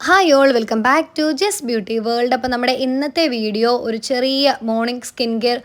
Hi all welcome back to just beauty world. അപ്പോൾ നമ്മുടെ ഇന്നത്തെ വീഡിയോ ഒരു ചെറിയ മോർണിംഗ് സ്കിൻ കെയർ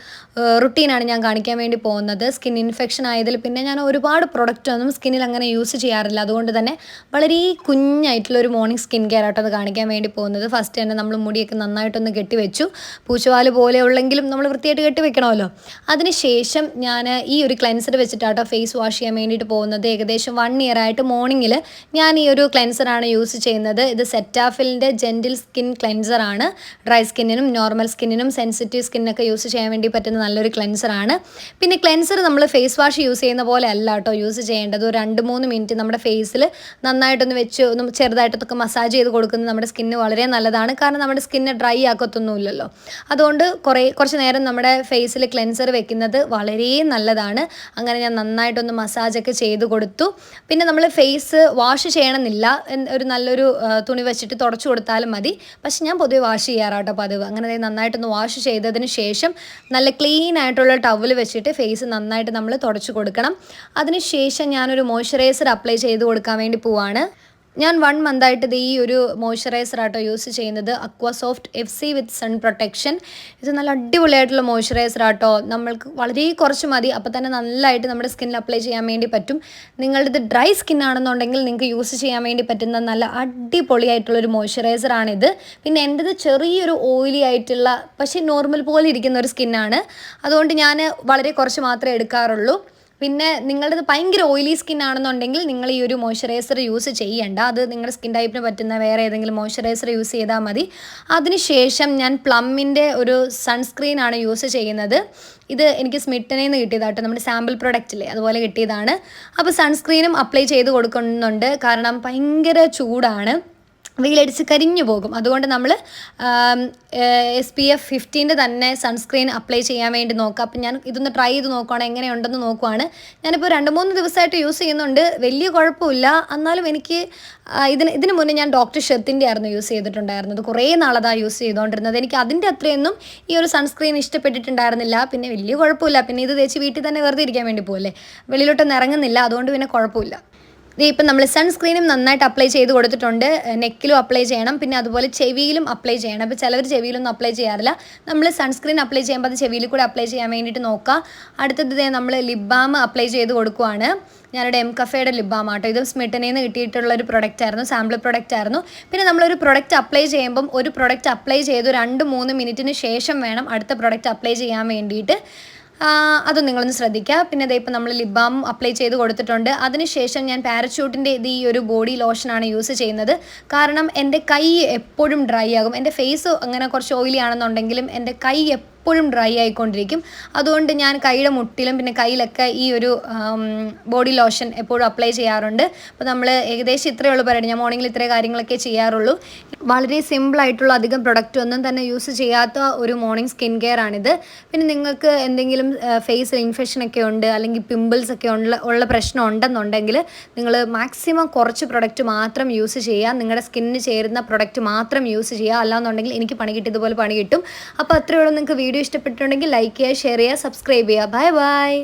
റുട്ടീനാണ് ഞാൻ കാണിക്കാൻ വേണ്ടി പോകുന്നത്. സ്കിൻ ഇൻഫെക്ഷൻ ആയതിൽ പിന്നെ ഞാൻ ഒരുപാട് പ്രൊഡക്റ്റ് ഒന്നും സ്കിന്നിൽ അങ്ങനെ യൂസ് ചെയ്യാറില്ല. അതുകൊണ്ട് തന്നെ വളരെ കുഞ്ഞായിട്ടുള്ളൊരു മോർണിംഗ് സ്കിൻ കെയർ ആട്ടോ അത് കാണിക്കാൻ വേണ്ടി പോകുന്നത്. ഫസ്റ്റ് തന്നെ നമ്മൾ മുടിയൊക്കെ നന്നായിട്ടൊന്ന് കെട്ടിവെച്ചു. പൂച്ചവാല് പോലെ ഉള്ളെങ്കിലും നമ്മൾ വൃത്തിയായിട്ട് കെട്ടിവെക്കണമല്ലോ. അതിനുശേഷം ഞാൻ ഈ ഒരു ക്ലെൻസർ വെച്ചിട്ടാട്ടോ ഫേസ് വാഷ് ചെയ്യാൻ വേണ്ടിയിട്ട് പോകുന്നത്. ഏകദേശം 1 ഇയർ ആയിട്ട് മോർണിംഗിൽ ഞാൻ ഈ ഒരു ക്ലെൻസറാണ് യൂസ് ചെയ്യുന്നത്. ഇത് സെറ്റാഫിലിൻ്റെ ജെൻറ്റിൽ സ്കിൻ ക്ലെൻസറാണ്. ഡ്രൈ സ്കിന്നിനും നോർമൽ സ്കിന്നിനും സെൻസിറ്റീവ് സ്കിന്നൊക്കെ യൂസ് ചെയ്യാൻ വേണ്ടി പറ്റുന്ന നല്ലൊരു ക്ലെൻസറാണ്. പിന്നെ ക്ലെൻസർ നമ്മൾ ഫേസ് വാഷ് യൂസ് ചെയ്യുന്ന പോലെ അല്ല കേട്ടോ യൂസ് ചെയ്യേണ്ടത്. ഒരു 2-3 മിനിറ്റ് നമ്മുടെ ഫേസിൽ നന്നായിട്ടൊന്ന് വെച്ച് ഒന്ന് ചെറുതായിട്ടൊക്കെ മസാജ് ചെയ്ത് കൊടുക്കുന്നത് നമ്മുടെ സ്കിന്ന് വളരെ നല്ലതാണ്. കാരണം നമ്മുടെ സ്കിന്ന് ഡ്രൈ ആക്കത്തൊന്നുമില്ലല്ലോ. അതുകൊണ്ട് കുറച്ച് നേരം നമ്മുടെ ഫേസിൽ ക്ലെൻസർ വെക്കുന്നത് വളരെ നല്ലതാണ്. അങ്ങനെ ഞാൻ നന്നായിട്ടൊന്ന് മസാജൊക്കെ ചെയ്ത് കൊടുത്തു. പിന്നെ നമ്മൾ ഫേസ് വാഷ് ചെയ്യണമെന്നില്ല, ഒരു നല്ലൊരു തുണി വെച്ചിട്ട് തുടച്ചു കൊടുത്താലും മതി. പക്ഷെ ഞാൻ പൊതുവെ വാഷ് ചെയ്യാറാട്ടോ പതിവ്. അങ്ങനെ നന്നായിട്ടൊന്ന് വാഷ് ചെയ്തതിന് ശേഷം നല്ല ക്ലീൻ ആയിട്ടുള്ള ടവൽ വെച്ചിട്ട് ഫേസ് നന്നായിട്ട് നമ്മൾ തുടച്ചു കൊടുക്കണം. അതിനുശേഷം ഞാനൊരു മോയ്സ്ചറൈസർ അപ്ലൈ ചെയ്ത് കൊടുക്കാൻ വേണ്ടി പോവാണ്. ഞാൻ 1 മന്തായിട്ട് ഈ ഒരു മോയ്സ്ചറൈസർ ആട്ടോ യൂസ് ചെയ്യുന്നത്. അക്വാസോഫ്റ്റ് FC വിത്ത് സൺ പ്രൊട്ടക്ഷൻ. ഇത് നല്ല അടിപൊളിയായിട്ടുള്ള മോയ്സ്ചറൈസർ ആട്ടോ. നമ്മൾക്ക് വളരെ കുറച്ച് മതി, അപ്പോൾ തന്നെ നല്ലതായിട്ട് നമ്മുടെ സ്കിന്നിൽ അപ്ലൈ ചെയ്യാൻ വേണ്ടി പറ്റും. നിങ്ങളുടേത് ഡ്രൈ സ്കിൻ ആണെന്നുണ്ടെങ്കിൽ നിങ്ങൾക്ക് യൂസ് ചെയ്യാൻ വേണ്ടി പറ്റുന്ന നല്ല അടിപൊളിയായിട്ടുള്ളൊരു മോയ്സ്ചറൈസറാണിത്. പിന്നെ എൻ്റെത് ചെറിയൊരു ഓയിലി ആയിട്ടുള്ള പക്ഷേ നോർമൽ പോലെ ഇരിക്കുന്ന ഒരു സ്കിന്നാണ്. അതുകൊണ്ട് ഞാൻ വളരെ കുറച്ച് മാത്രമേ എടുക്കാറുള്ളൂ. പിന്നെ നിങ്ങളുടേത് ഭയങ്കര ഓയിലി സ്കിൻ ആണെന്നുണ്ടെങ്കിൽ നിങ്ങൾ ഈ ഒരു മോയ്സ്ചറൈസർ യൂസ് ചെയ്യേണ്ട. അത് നിങ്ങളുടെ സ്കിൻ ടൈപ്പിന് പറ്റുന്ന വേറെ ഏതെങ്കിലും മോയ്സ്ചറൈസർ യൂസ് ചെയ്താൽ മതി. അതിനുശേഷം ഞാൻ പ്ലമ്മിൻ്റെ ഒരു സൺസ്ക്രീനാണ് യൂസ് ചെയ്യുന്നത്. ഇത് എനിക്ക് സ്മിട്ടനിൽ നിന്ന് കിട്ടിയതാട്ടോ, നമ്മുടെ സാമ്പിൾ പ്രൊഡക്റ്റില്ലേ അതുപോലെ കിട്ടിയതാണ്. അപ്പോൾ സൺസ്ക്രീനും അപ്ലൈ ചെയ്ത് കൊടുക്കുന്നുണ്ട്. കാരണം ഭയങ്കര ചൂടാണ്, വെയിലടിച്ച് കരിഞ്ഞു പോകും. അതുകൊണ്ട് നമ്മൾ SPF 15 തന്നെ സൺസ്ക്രീൻ അപ്ലൈ ചെയ്യാൻ വേണ്ടി നോക്കുക. അപ്പം ഞാൻ ഇതൊന്ന് ട്രൈ ചെയ്ത് നോക്കുകയാണ്, എങ്ങനെയുണ്ടെന്ന് നോക്കുവാണ്. ഞാനിപ്പോൾ 2-3 ദിവസമായിട്ട് യൂസ് ചെയ്യുന്നുണ്ട്, വലിയ കുഴപ്പമില്ല. എന്നാലും എനിക്ക് ഇതിന് മുന്നേ ഞാൻ ഡോക്ടർ ഷെത്തിൻ്റെ ആയിരുന്നു യൂസ് ചെയ്തിട്ടുണ്ടായിരുന്നത്. കുറേ നാളതാണ് യൂസ് ചെയ്തുകൊണ്ടിരുന്നത്. എനിക്ക് അതിൻ്റെ അത്രയൊന്നും ഈ ഒരു സൺസ്ക്രീൻ ഇഷ്ടപ്പെട്ടിട്ടുണ്ടായിരുന്നില്ല. പിന്നെ വലിയ കുഴപ്പമില്ല. പിന്നെ ഇത് തേച്ച് വീട്ടിൽ തന്നെ വെറുതെ ഇരിക്കാൻ വേണ്ടി പോകല്ലേ, വെളിയിലോട്ടൊന്നും ഇറങ്ങുന്നില്ല. അതുകൊണ്ട് പിന്നെ കുഴപ്പമില്ല. ഇപ്പം നമ്മൾ സൺസ്ക്രീനും നന്നായിട്ട് അപ്ലൈ ചെയ്ത് കൊടുത്തിട്ടുണ്ട്. നെക്കിലും അപ്ലൈ ചെയ്യണം, പിന്നെ അതുപോലെ ചെവിയിലും അപ്ലൈ ചെയ്യണം. അപ്പോൾ ചിലവർ ചെവിയിലൊന്നും അപ്ലൈ ചെയ്യാറില്ല. നമ്മൾ സൺസ്ക്രീൻ അപ്ലൈ ചെയ്യുമ്പോൾ അത് ചെവിയിൽ കൂടെ അപ്ലൈ ചെയ്യാൻ വേണ്ടിയിട്ട് നോക്കുക. അടുത്തത് നമ്മൾ ലിപ് ബാം അപ്ലൈ ചെയ്ത് കൊടുക്കുവാണ്. ഞാനിവിടെ എംകഫേയുടെ ലിപ് ബാം ആട്ടോ. ഇത് സ്മിട്ടനിൽ നിന്ന് കിട്ടിയിട്ടുള്ള ഒരു പ്രൊഡക്റ്റ് ആയിരുന്നു, സാമ്പിൾ പ്രൊഡക്റ്റ് ആയിരുന്നു. പിന്നെ നമ്മളൊരു പ്രൊഡക്റ്റ് അപ്ലൈ ചെയ്യുമ്പം ഒരു പ്രൊഡക്റ്റ് അപ്ലൈ ചെയ്ത് 2-3 മിനിറ്റിന് ശേഷം വേണം അടുത്ത പ്രൊഡക്റ്റ് അപ്ലൈ ചെയ്യാൻ വേണ്ടിയിട്ട്. അതും നിങ്ങളൊന്ന് ശ്രദ്ധിക്കുക. പിന്നെ ഇപ്പം നമ്മൾ ലിപ് ബാം അപ്ലൈ ചെയ്ത് കൊടുത്തിട്ടുണ്ട്. അതിനുശേഷം ഞാൻ പാരച്യൂട്ടിൻ്റെ ഈ ഒരു ബോഡി ലോഷനാണ് യൂസ് ചെയ്യുന്നത്. കാരണം എൻ്റെ കൈ എപ്പോഴും ഡ്രൈ ആകും. എൻ്റെ ഫേസ് അങ്ങനെ കുറച്ച് ഓയിലി ആണെന്നുണ്ടെങ്കിലും എൻ്റെ കൈ എപ്പോഴും ഡ്രൈ ആയിക്കൊണ്ടിരിക്കും. അതുകൊണ്ട് ഞാൻ കൈയുടെ മുട്ടിലും പിന്നെ കയ്യിലൊക്കെ ഈ ഒരു ബോഡി ലോഷൻ എപ്പോഴും അപ്ലൈ ചെയ്യാറുണ്ട്. അപ്പോൾ നമ്മൾ ഏകദേശം ഇത്രയേ ഉള്ളൂ പരിപാടി. ഞാൻ മോർണിംഗിൽ ഇത്രയും കാര്യങ്ങളൊക്കെ ചെയ്യാറുള്ളൂ. വളരെ സിമ്പിളായിട്ടുള്ള അധികം പ്രൊഡക്റ്റ് ഒന്നും തന്നെ യൂസ് ചെയ്യാത്ത ഒരു മോർണിംഗ് സ്കിൻ കെയർ ആണിത്. പിന്നെ നിങ്ങൾക്ക് എന്തെങ്കിലും ഫേസ് ഇൻഫെക്ഷനൊക്കെ ഉണ്ട്, അല്ലെങ്കിൽ പിമ്പിൾസ് ഒക്കെ ഉള്ള പ്രശ്നം ഉണ്ടെന്നുണ്ടെങ്കിൽ നിങ്ങൾ മാക്സിമം കുറച്ച് പ്രൊഡക്റ്റ് മാത്രം യൂസ് ചെയ്യുക. നിങ്ങളുടെ സ്കിന്നിന് ചേരുന്ന പ്രൊഡക്റ്റ് മാത്രം യൂസ് ചെയ്യുക. അല്ലാന്നുണ്ടെങ്കിൽ എനിക്ക് പണി കിട്ടിയതുപോലെ പണി കിട്ടും. അപ്പോൾ അത്രയേ ഉള്ളൂ. നിങ്ങൾക്ക് വീഡിയോ ഇഷ്ടപ്പെട്ടിട്ടുണ്ടെങ്കിൽ ലൈക്ക് ചെയ്യുക, ഷെയർ ചെയ്യുക, സബ്സ്ക്രൈബ് ചെയ്യുക. Bye bye.